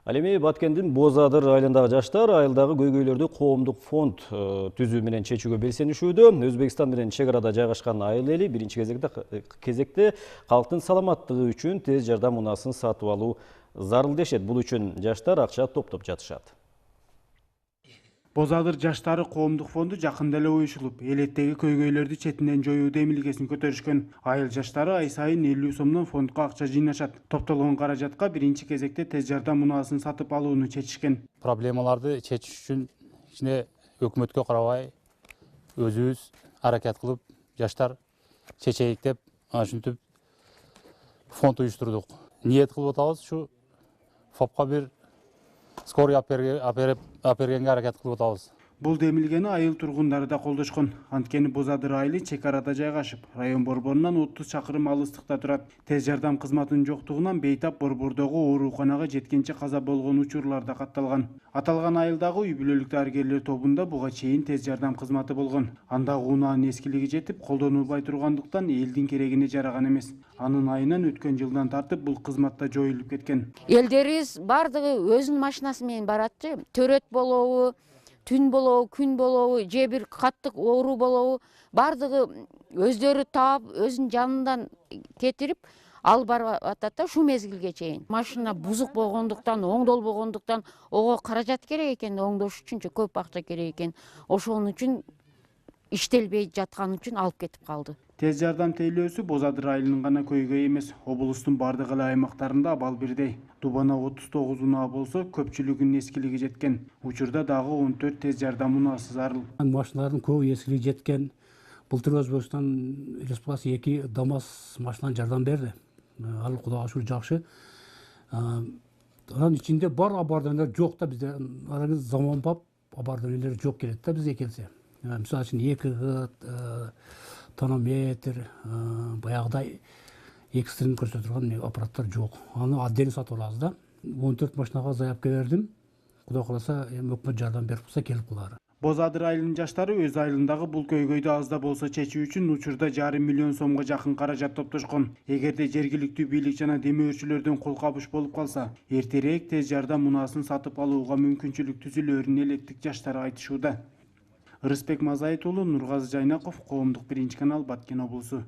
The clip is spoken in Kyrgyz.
Ал эми Баткендин Боз Адыр айылындагы жаштар айылдагы көйгөйлөрдү коомдук фонд түзүү менен чечүүгө белсенишүүдө. Өзбекстан менен чек арада жайгашкан айыл эли биринчи кезекте калктын саламаттыгы үчүн тез жардам унаасын сатып алуу зарыл дешет. Бул үчүн жаштар акча топтоп жатышат. Боз Адыр жаштары коомдук фонду жакында эле уюшулуп, элеттеги көйгөйлөрдү четинен жоюу демилгесин көтөрүшкөн. Айыл жаштары ай сайын 50 сомдон фондко акча жыйнашат. Топтолгон каражатка биринчи кезекте тез жардам унаасын сатып алууну чечишкен. Проблемаларды чечиш үчүн ичине өкмөткө карабай өзүбүз аракет кылып, жаштар чечейик деп, ушинтип фонд уюштурдук. Ниет кылып атабыз, ушу ФОПко бир скорый апергенге аракет кылып атабыз. Бул демилгени айыл тургундары да колдошкон. Анткени Боз Адыр айылы чек арада жайгашып, район борборунан 30 чакырым алыстыкта турат. Тез жардам кызматынын жоктугунан бейтап борбордогу ооруканага жеткенче каза болгон учурлар да катталган. Аталган айылдагы үй бүлөлүк дарыгерлер тобунда буга чейин тез жардам кызматы болгон. Андагы унаанын эскилиги жетип, колдонулбай тургандыктан элдин керегине жараган эмес. Анын айынан өткөн жылдан тартып бул кызмат да жоюлуп кеткен. Элдерибиз бардыгы өзүнүн машинасы менен баратчы. Төрөт болобу, түн болобу, күн болобу, же бир каттык оору болобу, бардыгы өздөрү таап, өзүнүн жанынан кетирип алып барып атат да ушул мезгилге чейин. Машина бузук болгондуктан, оңдолбогондуктан, ого каражат керек экен, оңдош үчүнчү көп акча керек экен. Ошон үчүн иштелбей жаткан үчүн алып кетип калды. Тез жардам тейлөөсү Боз Адыр айылынын гана көйгөйү эмес, облустун бардык эле аймактарында абал бирдей. Дубана 39 унаа болсо, көпчүлүгүнүн эскилиги жеткен. Учурда дагы 14 тез жардам унаасы зарыл. Машиналардын көбү эскилиги жеткен. Былтыр Өзбекстан Республикасы 2 ДАМАЗ машинаны жардам берди. Ал Кудайга шүгүр жакшы. Анын ичинде бар абардарлар жок да, бизде араңыз заманбап абардарлар жок келет да бизге келсе. Мисалы үчүн 2 тонометр, баягыдай экстрени көрсөтө турган аппараттар жок. Аны отдельно сатып алабыз да. 14 машинага заявка бердим. Кудай кааласа, өкмөт жардам берип калса келип калары. Боз Адыр айылынын жаштары өз айылындагы бул көйгөйдү аз да болсо чечүү үчүн учурда 1,5 миллион сомго жакын каражат топтошкон. Эгерде жергиликтүү бийлик жана демөөрчүлөрдөн кол кабыш болуп калса, эртерээк тез жардам унаасын сатып алууга мүмкүнчүлүк түзүлөөрүн элеттик жаштар айтышууда. Ырысбек Мазайыт уулу, Нургазы Жайнаков, Коомдук биринчи канал, Баткен облусу.